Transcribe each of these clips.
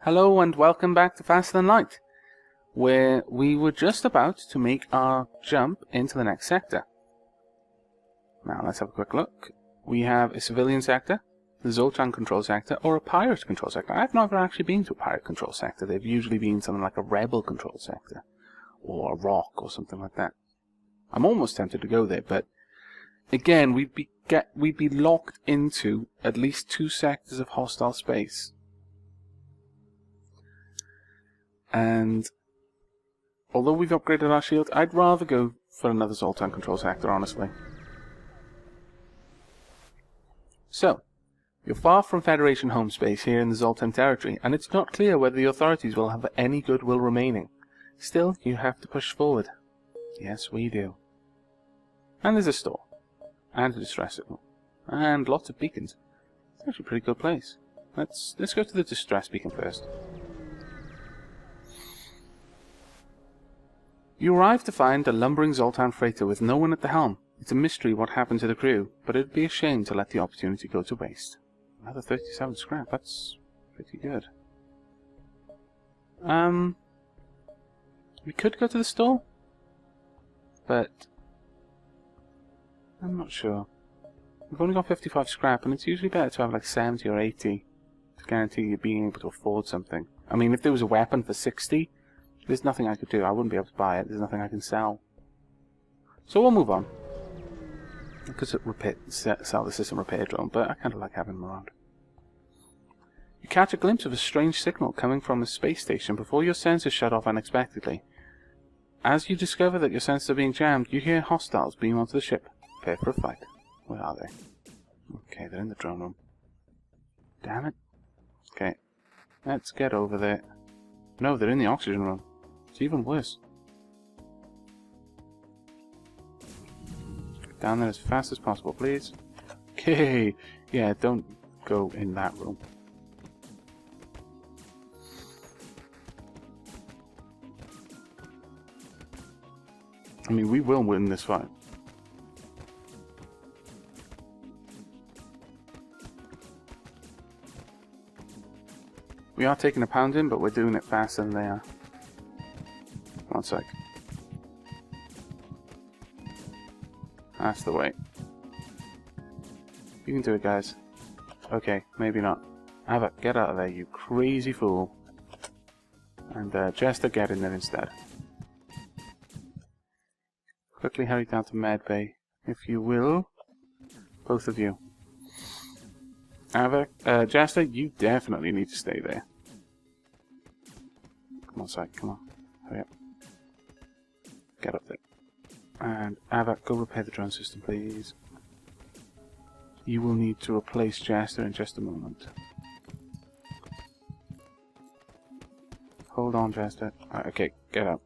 Hello and welcome back to Faster Than Light, where we were just about to make our jump into the next sector. Now let's have a quick look. We have a civilian sector, the Zoltan control sector, or a pirate control sector. I've never actually been to a pirate control sector. They've usually been something like a rebel control sector, or a rock, or something like that. I'm almost tempted to go there, but again, we'd be locked into at least 2 sectors of hostile space. And although we've upgraded our shield, I'd rather go for another Zoltan control sector, honestly. So, you're far from Federation home space here in the Zoltan territory, and it's not clear whether the authorities will have any goodwill remaining. Still, you have to push forward. Yes, we do. And there's a store, and a distress signal, and lots of beacons. It's actually a pretty good place. Let's go to the distress beacon first. You arrive to find a lumbering Zoltan freighter with no one at the helm. It's a mystery what happened to the crew, but it'd be a shame to let the opportunity go to waste. Another 37 scrap, that's pretty good. We could go to the store, but I'm not sure. We've only got 55 scrap, and it's usually better to have like 70 or 80 to guarantee you being able to afford something. I mean, if there was a weapon for 60, there's nothing I could do. I wouldn't be able to buy it. There's nothing I can sell. So we'll move on. Because sell the system repair drone, but I kind of like having them around. You catch a glimpse of a strange signal coming from the space station before your sensors shut off unexpectedly. As you discover that your sensors are being jammed, you hear hostiles beam onto the ship. Prepare for a fight. Where are they? Okay, they're in the drone room. Damn it. Okay, let's get over there. No, they're in the oxygen room. It's even worse. Get down there as fast as possible, please. Okay. Yeah, don't go in that room. I mean, we will win this fight. We are taking a pounding, but we're doing it faster than they are. One sec. That's the way. You can do it, guys. Okay, maybe not. Aavak, get out of there, you crazy fool. And Jester, get in there instead. Quickly hurry down to medbay, if you will. Both of you. Aavak, Jester, you definitely need to stay there. Come on, Syke, come on. Hurry up. Get up there. And Aavak, go repair the drone system, please. You will need to replace Jester in just a moment. Hold on, Jester. Okay, get up.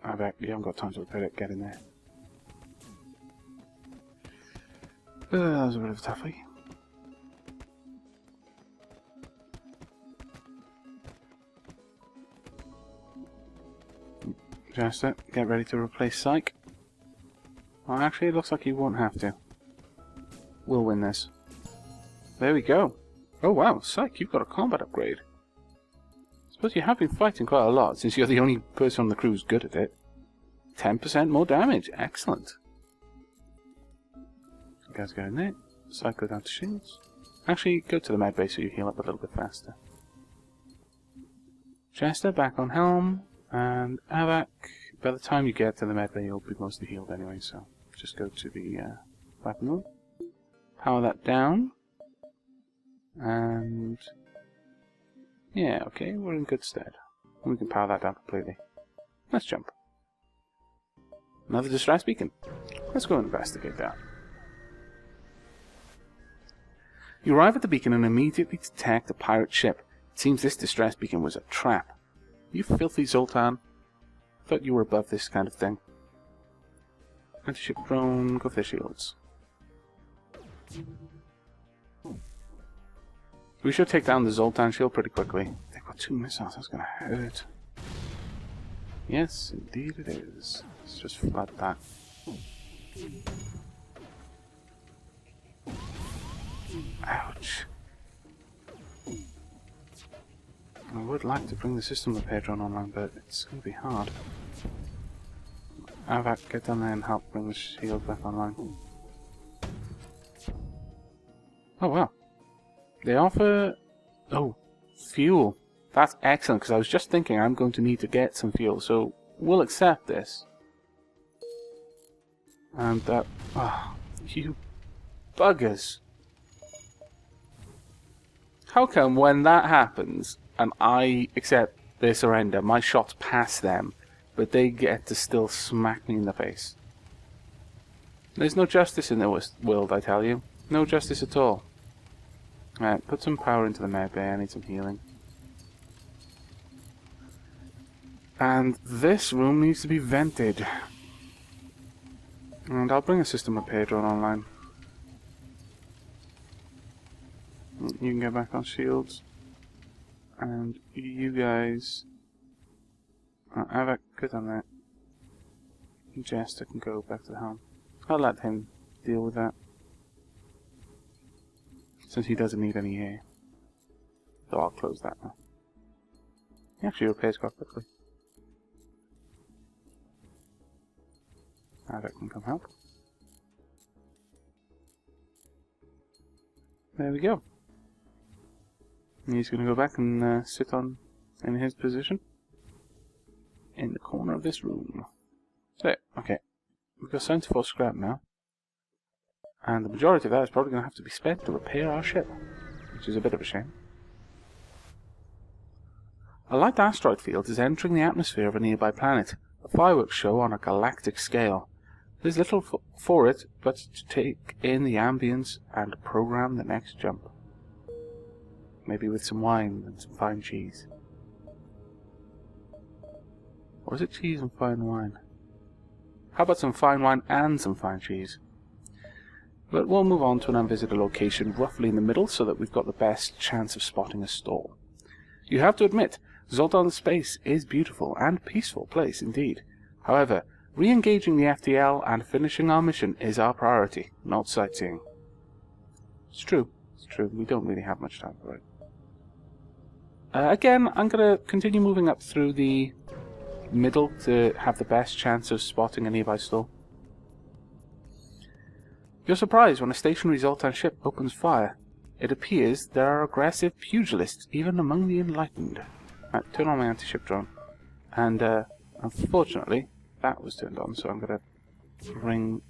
Aavak, you haven't got time to repair it. Get in there. That was a bit of a toughie. Jester, get ready to replace Syke. Well, actually, it looks like you won't have to. We'll win this. There we go. Oh wow, Syke, you've got a combat upgrade. I suppose you have been fighting quite a lot, since you're the only person on the crew who's good at it. 10% more damage. Excellent. You guys go in there. Syke, go down to shields. Actually, go to the med base so you heal up a little bit faster. Jester, back on helm. And Aavak, by the time you get to the medbay, you'll be mostly healed anyway, so just go to the weapon room, power that down, and yeah, okay, we're in good stead. We can power that down completely. Let's jump. Another distress beacon. Let's go investigate that. You arrive at the beacon and immediately detect a pirate ship. It seems this distress beacon was a trap. You filthy Zoltan. Thought you were above this kind of thing. Anti-ship drone, go for the shields. We should take down the Zoltan shield pretty quickly. They've got 2 missiles, that's gonna hurt. Yes, indeed it is. Let's just flood that. Ouch. I would like to bring the system repair drone online, but it's going to be hard. Aavak, get down there and help bring the shield back online. Oh wow. They offer... oh, fuel. That's excellent, because I was just thinking I'm going to need to get some fuel, so we'll accept this. And that... oh, you buggers. How come when that happens, and I accept their surrender, my shots pass them, but they get to still smack me in the face? There's no justice in the world, I tell you. No justice at all. Right, put some power into the med bay, I need some healing. And this room needs to be vented. And I'll bring a system repair drone online. You can get back on shields. And you guys... Aavak, get on that. Jester can go back to the helm. I'll let him deal with that, since he doesn't need any air. So I'll close that now. He actually repairs quite quickly. Aavak can come help. There we go. And he's going to go back and sit in his position in the corner of this room. So, okay. We've got 74 scrap now. And the majority of that is probably going to have to be spent to repair our ship, which is a bit of a shame. A light asteroid field is entering the atmosphere of a nearby planet, a fireworks show on a galactic scale. There's little for it but to take in the ambience and program the next jump. Maybe with some wine and some fine cheese. Or is it cheese and fine wine? How about some fine wine and some fine cheese? But we'll move on to an unvisited location roughly in the middle so that we've got the best chance of spotting a stall. You have to admit, Zoltan space is beautiful and peaceful place indeed. However, re-engaging the FTL and finishing our mission is our priority, not sightseeing. It's true, we don't really have much time for it. Again, I'm going to continue moving up through the middle to have the best chance of spotting a nearby stall. You're surprised when a stationary Zoltan ship opens fire. It appears there are aggressive pugilists even among the enlightened. Right, turn on my anti-ship drone. And unfortunately, that was turned on, so I'm going to bring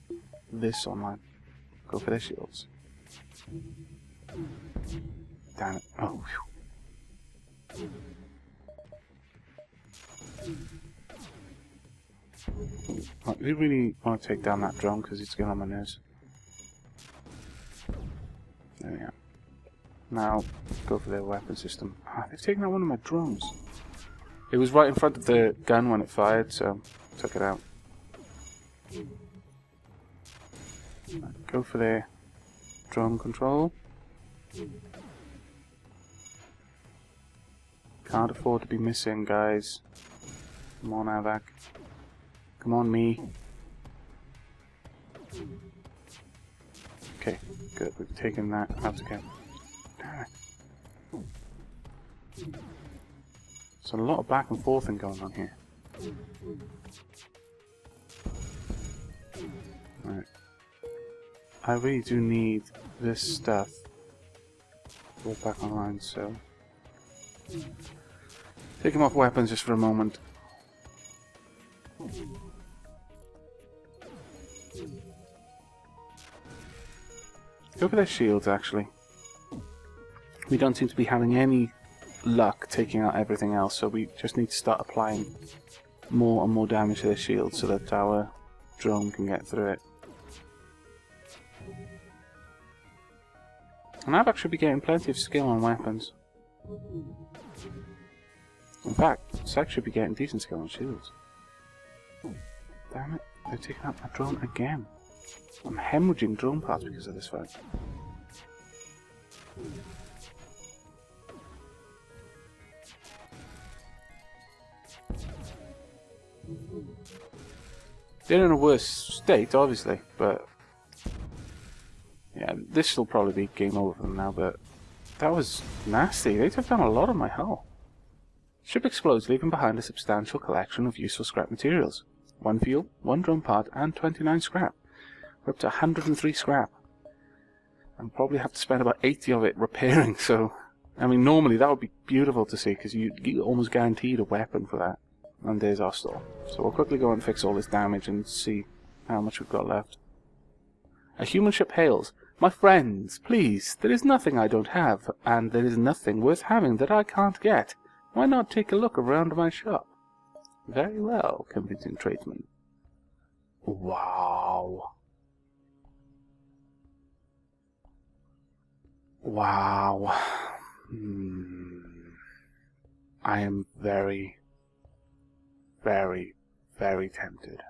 this online. Go for their shields. Damn it. Oh, whew. Right, we really want to take down that drone because it's getting on my nerves. There we go. Now, go for their weapon system. Ah, they've taken out one of my drones. It was right in front of the gun when it fired, so took it out. Go for their drone control. Can't afford to be missing, guys. Come on, Aavak. Come on, me. Okay, good. We've taken that out again. Damn it. There's a lot of back and forthing going on here. Right. I really do need this stuff brought back online, so take him off weapons just for a moment. Go for their shields, actually. We don't seem to be having any luck taking out everything else, so we just need to start applying more and more damage to their shields so that our drone can get through it. And Aavak should be getting plenty of skill on weapons. In fact, Sek should be getting decent skill on shields. Damn it, they're taking out my drone again. I'm hemorrhaging drone parts because of this fight. They're in a worse state, obviously, but yeah, this will probably be game over for them now, but that was nasty. They took down a lot of my hull. Ship explodes, leaving behind a substantial collection of useful scrap materials. 1 fuel, 1 drone part, and 29 scrap. We're up to 103 scrap. And probably have to spend about 80 of it repairing, so... I mean, normally that would be beautiful to see, because you almost guaranteed a weapon for that. And there's our store. So we'll quickly go and fix all this damage and see how much we've got left. A human ship hails. My friends, please, there is nothing I don't have, and there is nothing worth having that I can't get. Why not take a look around my shop? Very well, convincing tradesman. Wow. Wow. I am very, very, very tempted.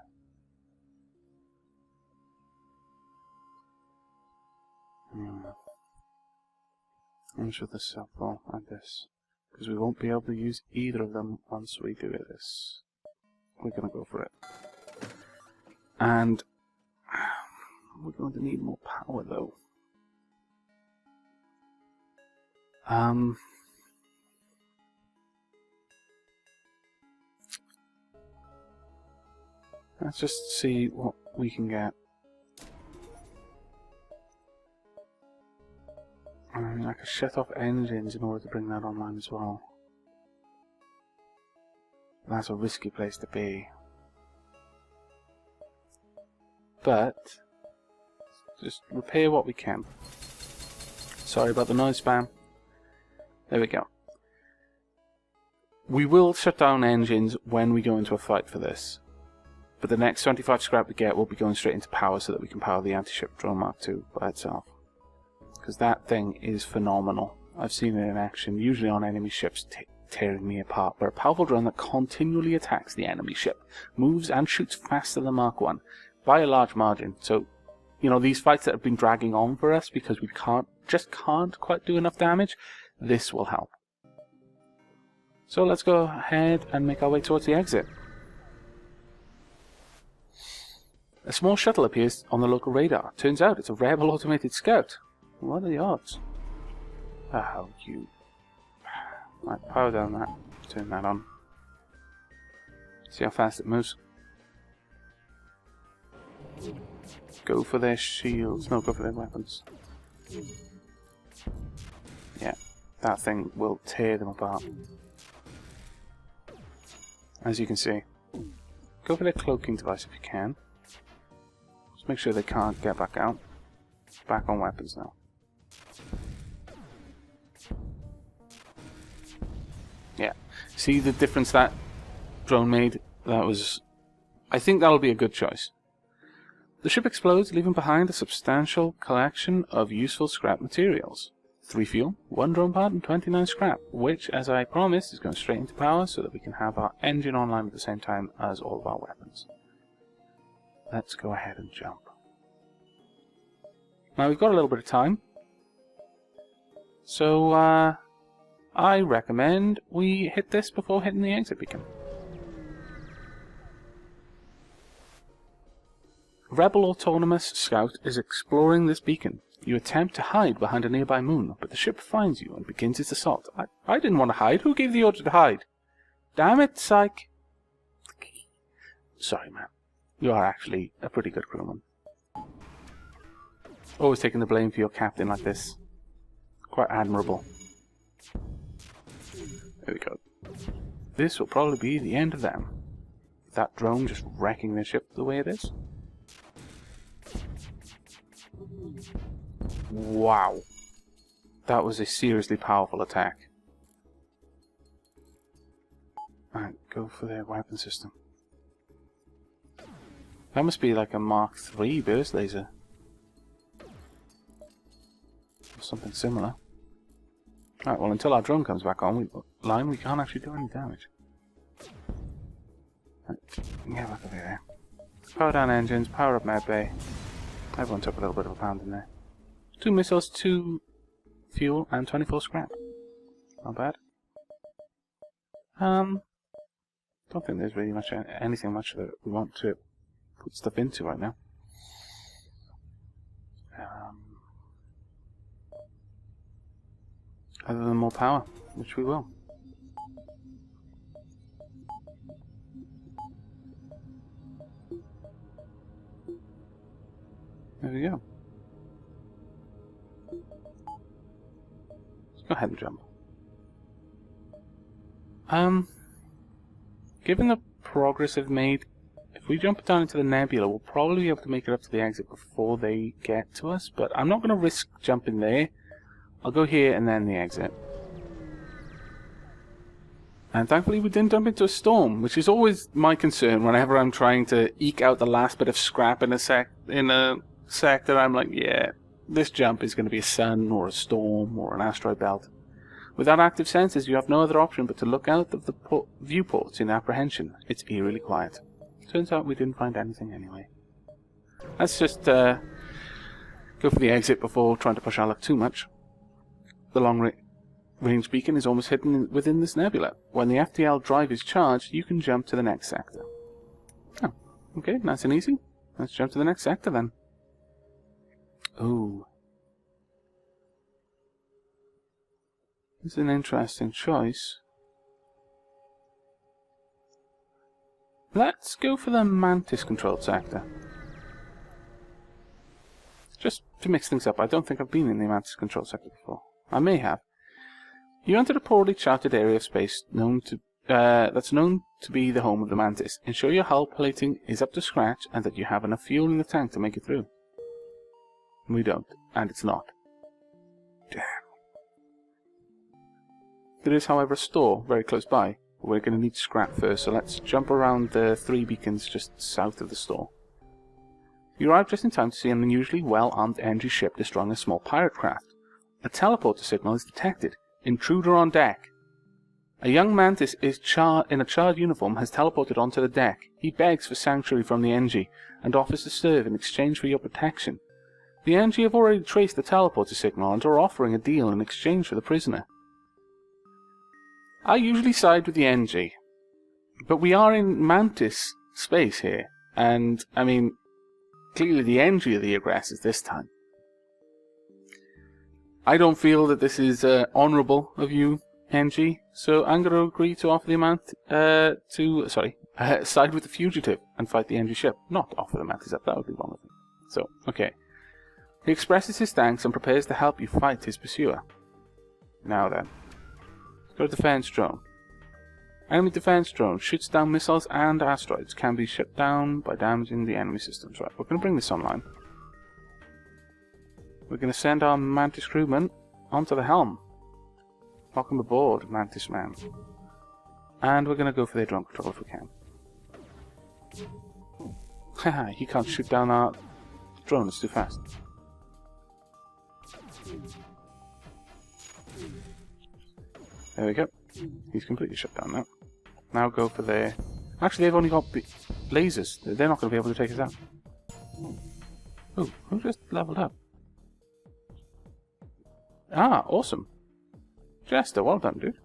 I'm sure this is helpful like this, because we won't be able to use either of them once we do this. We're gonna go for it. And we're going to need more power though. Let's just see what we can get. I could shut off engines in order to bring that online as well. That's a risky place to be. But just repair what we can. Sorry about the noise spam. There we go. We will shut down engines when we go into a fight for this. But the next 25 scrap we get will be going straight into power so that we can power the anti-ship drone Mark II by itself. Because that thing is phenomenal. I've seen it in action, usually on enemy ships tearing me apart. We're a powerful drone that continually attacks the enemy ship, moves and shoots faster than Mark I by a large margin. So, you know, these fights that have been dragging on for us because we just can't quite do enough damage, this will help. So let's go ahead and make our way towards the exit. A small shuttle appears on the local radar. Turns out it's a rebel automated scout. What are the odds? Oh, you... Right, power down that. Turn that on. See how fast it moves. Go for their shields. No, go for their weapons. Yeah, that thing will tear them apart. As you can see. Go for their cloaking device if you can. Just make sure they can't get back out. Back on weapons now. Yeah. See the difference that drone made? That was... I think that'll be a good choice. The ship explodes, leaving behind a substantial collection of useful scrap materials. 3 fuel, 1 drone part, and 29 scrap, which, as I promised, is going straight into power so that we can have our engine online at the same time as all of our weapons. Let's go ahead and jump. Now we've got a little bit of time, so I recommend we hit this before hitting the exit beacon. Rebel Autonomous Scout is exploring this beacon. You attempt to hide behind a nearby moon, but the ship finds you and begins its assault. I didn't want to hide. Who gave the order to hide? Damn it, psych. Sorry, man. You are actually a pretty good crewman. Always taking the blame for your captain like this. Quite admirable. There we go. This will probably be the end of them. That drone just wrecking their ship the way it is. Wow. That was a seriously powerful attack. Alright, go for their weapon system. That must be like a Mark III burst laser. Or something similar. Alright, well until our drone comes back online, we can't actually do any damage. Right, get back over there. Power down engines, power up med bay. Everyone took a little bit of a pound in there. 2 missiles, 2 fuel, and 24 scrap. Not bad. Don't think there's really anything much that we want to put stuff into right now. Other than more power, which we will. There we go. Let's go ahead and jump. Given the progress I've made, if we jump down into the nebula, we'll probably be able to make it up to the exit before they get to us, but I'm not going to risk jumping there. I'll go here and then the exit. And thankfully we didn't jump into a storm, which is always my concern whenever I'm trying to eke out the last bit of scrap in a sector. I'm like, yeah, this jump is going to be a sun or a storm or an asteroid belt. Without active sensors, you have no other option but to look out of the viewports in apprehension. It's eerily quiet. Turns out we didn't find anything anyway. Let's just go for the exit before trying to push our luck too much. The long-range beacon is almost hidden within this nebula. When the FTL drive is charged, you can jump to the next sector. Oh, okay, nice and easy. Let's jump to the next sector then. Ooh. This is an interesting choice. Let's go for the Mantis controlled sector. Just to mix things up, I don't think I've been in the Mantis controlled sector before. I may have. You entered a poorly charted area of space that's known to be the home of the Mantis. Ensure your hull plating is up to scratch and that you have enough fuel in the tank to make it through. We don't, and it's not. Damn. There is, however, a store very close by. We're going to need scrap first, so let's jump around the 3 beacons just south of the store. You arrive just in time to see an unusually well-armed NG ship destroying a small pirate craft. A teleporter signal is detected. Intruder on deck. A young Mantis in a charred uniform has teleported onto the deck. He begs for sanctuary from the NG and offers to serve in exchange for your protection. The NG have already traced the teleporter signal and are offering a deal in exchange for the prisoner. I usually side with the NG, but we are in Mantis space here, and, I mean, clearly the NG are the aggressors this time. I don't feel that this is honourable of you, NG, so I'm going to agree to offer the amount side with the fugitive and fight the NG ship, not offer the Mantis up. That would be wrong of him. So, okay. He expresses his thanks and prepares to help you fight his pursuer. Now then. Go to defense drone. Enemy defense drone shoots down missiles and asteroids. Can be shut down by damaging the enemy systems. Right, we're going to bring this online. We're going to send our Mantis crewman onto the helm. Welcome aboard, Mantis man. And we're going to go for their drone control if we can. Haha, he can't shoot down our drone, it's too fast. There we go. He's completely shut down now. Now go for their... Actually, they've only got lasers. They're not going to be able to take us out. Oh, who just leveled up? Ah, awesome. Jester, well done, dude.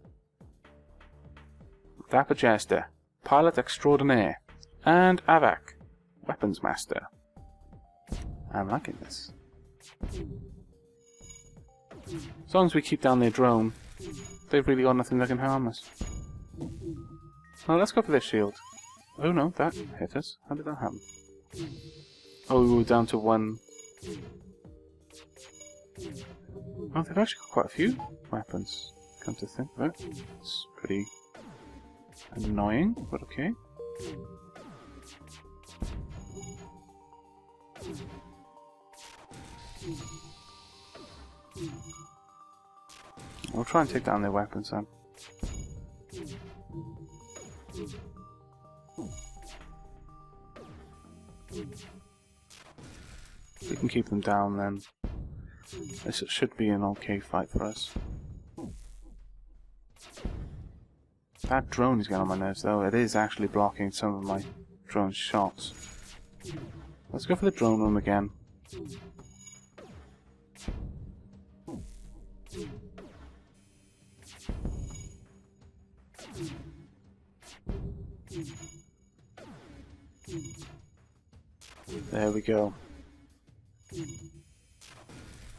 Dapper Jester, Pilot Extraordinaire, and Aavak, Weapons Master. I'm liking this. As long as we keep down their drone, they've really got nothing that can harm us. Well, let's go for their shield. Oh no, that hit us. How did that happen? Oh, we were down to 1. Oh, they've actually got quite a few weapons, come to think of it. It's pretty annoying, but okay. We'll try and take down their weapons then. If we can keep them down, then this should be an okay fight for us. That drone is getting on my nerves though. It is actually blocking some of my drone's shots. Let's go for the drone room again. There we go.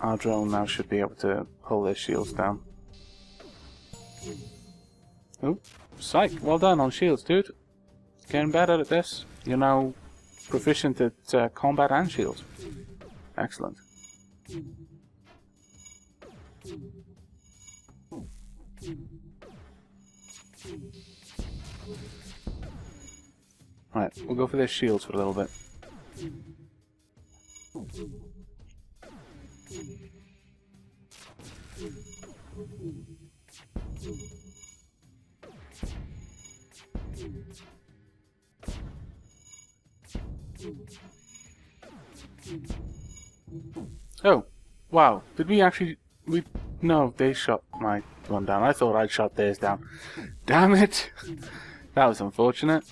Our drone now should be able to pull their shields down. Oh, psych! Well done on shields, dude. Getting better at this. You're now proficient at combat and shields. Excellent. Right, we'll go for their shields for a little bit. Oh, wow. Did we actually... No, they shot my one down. I thought I'd shot theirs down. Damn it! That was unfortunate.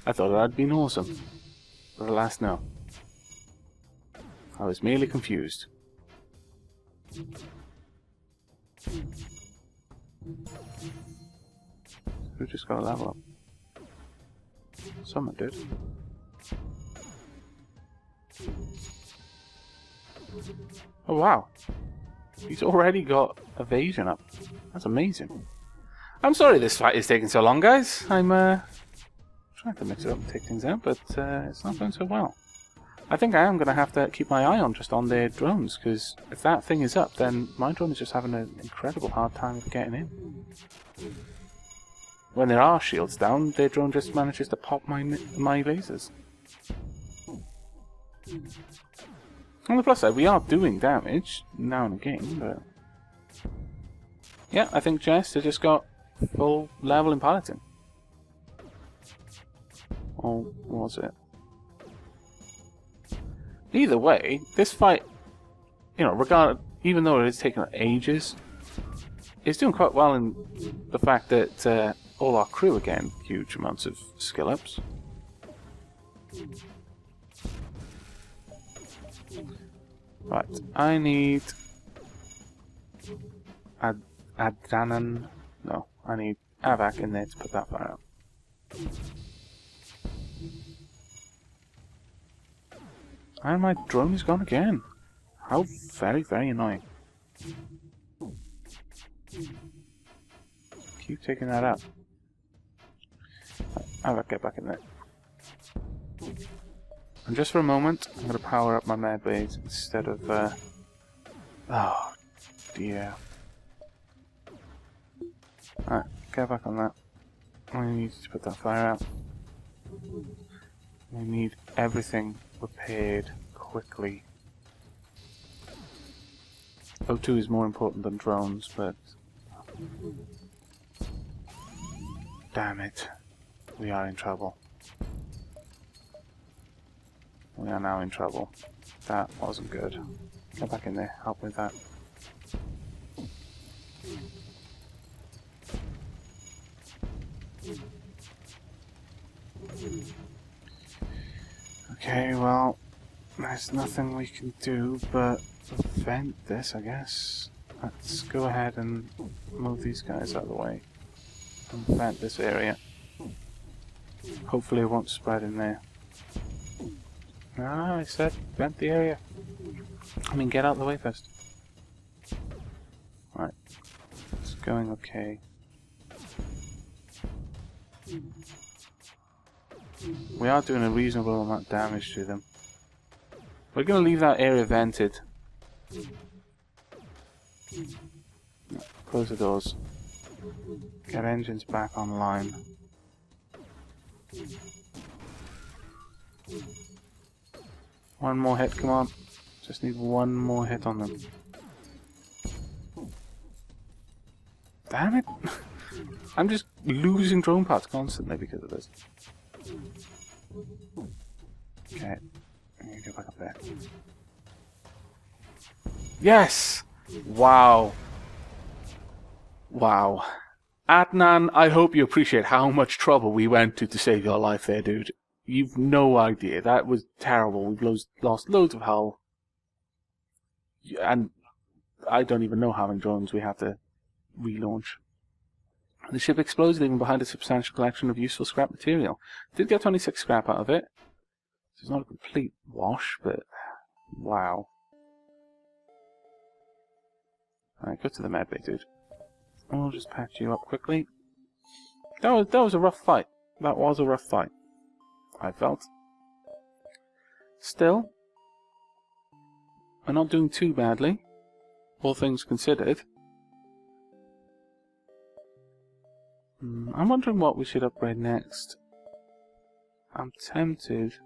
I thought it had been awesome. But alas, no. I was merely confused. Who just got a level up? Someone did. Oh wow. He's already got evasion up. That's amazing. I'm sorry this fight is taking so long, guys. I'm trying to mix it up and take things out, but it's not going so well. I think I am going to have to keep my eye on just on their drones, because if that thing is up, then my drone is just having an incredible hard time of getting in. When there are shields down, their drone just manages to pop my lasers. On the plus side, we are doing damage now and again, but... Yeah, I think Jess has just got full level in piloting. Or was it? Either way, this fight, you know, even though it is taking ages, it's doing quite well in the fact that all our crew are getting huge amounts of skill ups. Right, I need Adanan. No, I need Aavak in there to put that fire out. And my drone is gone again. How very, very annoying. Keep taking that out. Aavak, get back in there. And just for a moment, I'm going to power up my med blades instead of... Oh, dear. Alright, get back on that. I need to put that fire out. We need everything repaired quickly. O2 is more important than drones, but... Damn it. We are in trouble. We are now in trouble. That wasn't good. Get back in there, help with that. Okay, well, there's nothing we can do but prevent this, I guess. Let's go ahead and move these guys out of the way and prevent this area. Hopefully it won't spread in there. Ah, I said vent the area. I mean, get out of the way first. Right. It's going okay. We are doing a reasonable amount of damage to them. We're going to leave that area vented. Close the doors. Get engines back online. One more hit, come on. Just need one more hit on them. Damn it! I'm just losing drone parts constantly because of this. Okay, I'm gonna go back up there. Yes! Wow. Wow. Adnan, I hope you appreciate how much trouble we went to save your life there, dude. You've no idea. That was terrible. We've lost loads of hull. And I don't even know how many drones we have to relaunch. The ship exploded, leaving behind a substantial collection of useful scrap material. Did get 26 scrap out of it. So it's not a complete wash, but wow. Alright, go to the medbay, dude. I'll just patch you up quickly. That was a rough fight. That was a rough fight, I felt. Still, we're not doing too badly, all things considered. I'm wondering what we should upgrade next. I'm tempted to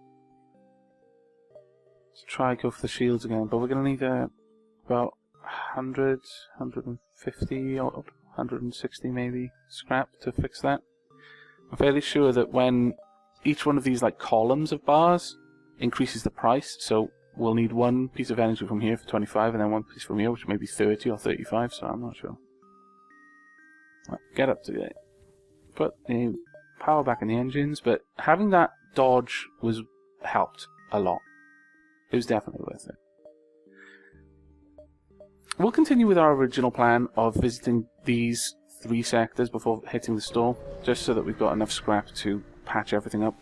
try go for the shields again, but we're going to need about 100, 150 or 160 maybe scrap to fix that. I'm fairly sure that when each one of these like columns of bars increases the price, so we'll need one piece of energy from here for 25 and then one piece from here, which may be 30 or 35, so I'm not sure. Right, get up to date. Put the power back in the engines, but having that dodge was helped a lot. It was definitely worth it. We'll continue with our original plan of visiting these 3 sectors before hitting the store, just so that we've got enough scrap to patch everything up.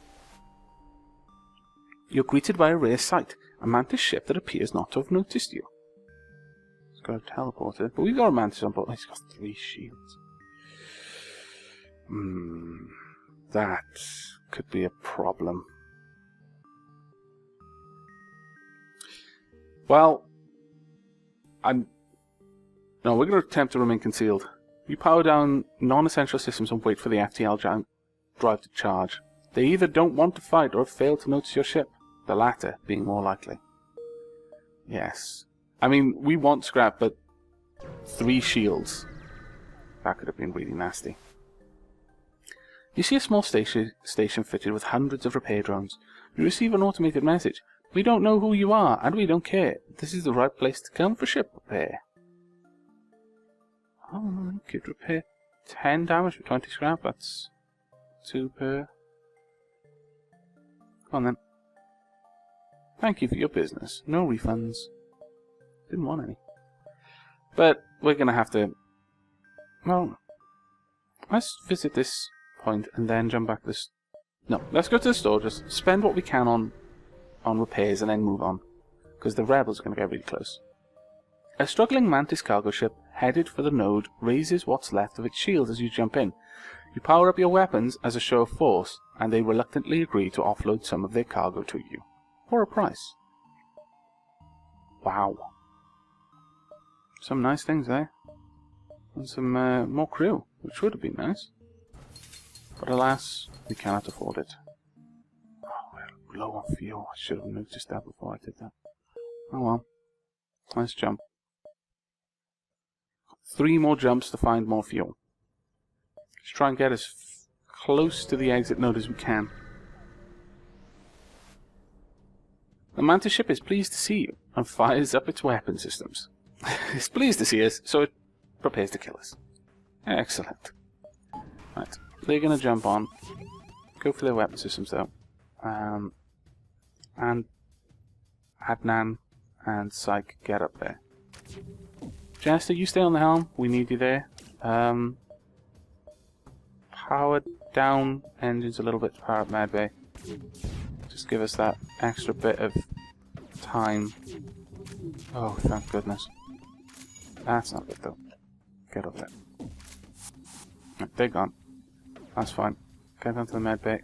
You're greeted by a rare sight, a Mantis ship that appears not to have noticed you. It's got a teleporter, but we've got a Mantis on board. He's got 3 shields. That could be a problem. Well, no, we're going to attempt to remain concealed. You power down non-essential systems and wait for the FTL drive to charge. They either don't want to fight or have failed to notice your ship, the latter being more likely. Yes. I mean, we want scrap, but 3 shields. That could have been really nasty. You see a small station fitted with hundreds of repair drones. You receive an automated message. We don't know who you are, and we don't care. This is the right place to come for ship repair. Oh, you could repair 10 damage for 20 scrap. That's 2 per. Come on then. Thank you for your business. No refunds. Didn't want any. But we're going to have to... Well, let's visit this point and then jump back this... No, let's go to the store. Just spend what we can on repairs and then move on. Because the rebels are going to get really close. A struggling Mantis cargo ship headed for the node raises what's left of its shield as you jump in. You power up your weapons as a show of force, and they reluctantly agree to offload some of their cargo to you. For a price. Wow. Some nice things there. And some more crew, which would have been nice. But alas, we cannot afford it. Oh, we're low on fuel. I should have noticed that before I did that. Oh well. Let's jump. 3 more jumps to find more fuel. Let's try and get as close to the exit node as we can. The Mantis ship is pleased to see you and fires up its weapon systems. It's pleased to see us, so it prepares to kill us. Excellent. Right, they're going to jump on. Go for their weapon systems though. And Adnan and Psyche get up there. Jester, you stay on the helm. We need you there. Power down engines a little bit to power up Medbay. Just give us that extra bit of time. Oh, thank goodness. That's not good though. Get up there. Right, they're gone. That's fine. Get down to the Medbay.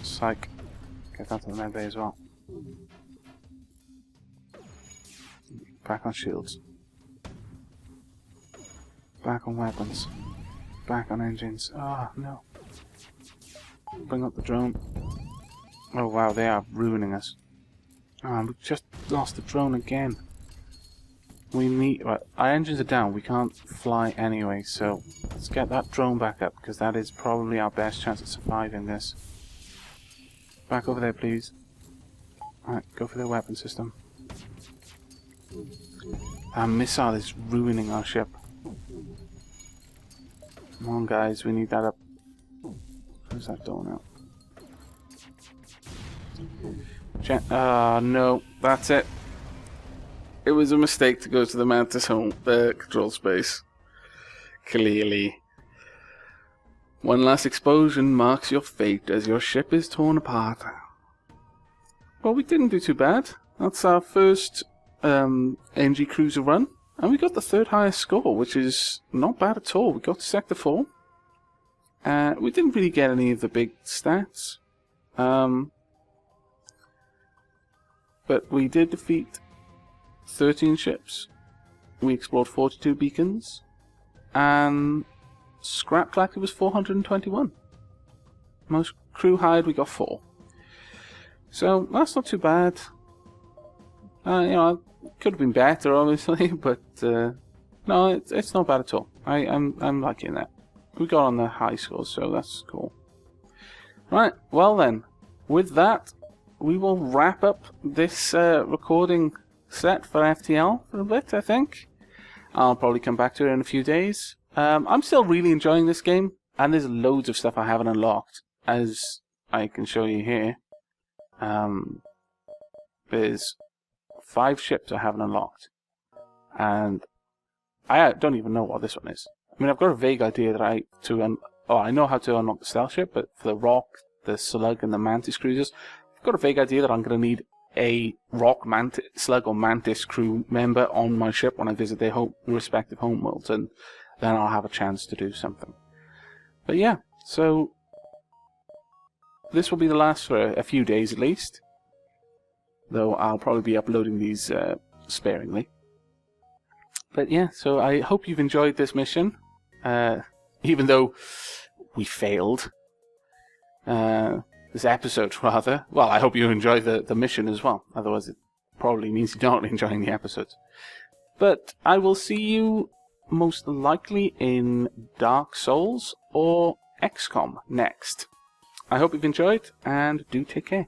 Psych. Get down to the Medbay as well. Back on shields. Back on weapons. Back on engines. Ah, oh, no. Bring up the drone. Oh wow, they are ruining us. Oh, we just lost the drone again. We need... Right, our engines are down. We can't fly anyway, so let's get that drone back up, because that is probably our best chance of surviving this. Back over there, please. Alright, go for the weapon system. Our missile is ruining our ship. Come on, guys, we need that up. Where's that door now? No, that's it. It was a mistake to go to the Mantis home control space. Clearly. One last explosion marks your fate as your ship is torn apart. Well, we didn't do too bad. That's our first NG cruiser run. And we got the 3rd highest score, which is not bad at all. We got to Sector 4. We didn't really get any of the big stats. But we did defeat 13 ships. We explored 42 beacons. And scrap collected was 421. Most crew hired, we got 4. So that's not too bad. You know, it could have been better, obviously, but no, it's not bad at all. I'm liking that. We got on the high scores, so that's cool. Right, well then, with that, we will wrap up this recording set for FTL for a bit, I think. I'll probably come back to it in a few days. I'm still really enjoying this game, and there's loads of stuff I haven't unlocked, as I can show you here. There's 5 ships I haven't unlocked, and I don't even know what this one is. I mean, I've got a vague idea that I know how to unlock the stealth ship, but for the Rock, the Slug, and the Mantis cruisers, I've got a vague idea that I'm going to need a Rock, Slug, or Mantis crew member on my ship when I visit their respective homeworlds, and then I'll have a chance to do something. But yeah, so this will be the last for a few days at least, though I'll probably be uploading these sparingly. But yeah, so I hope you've enjoyed this mission, even though we failed. This episode, rather. Well, I hope you enjoy the mission as well. Otherwise, it probably means you're not enjoying the episodes. But I will see you most likely in Dark Souls or XCOM next. I hope you've enjoyed, and do take care.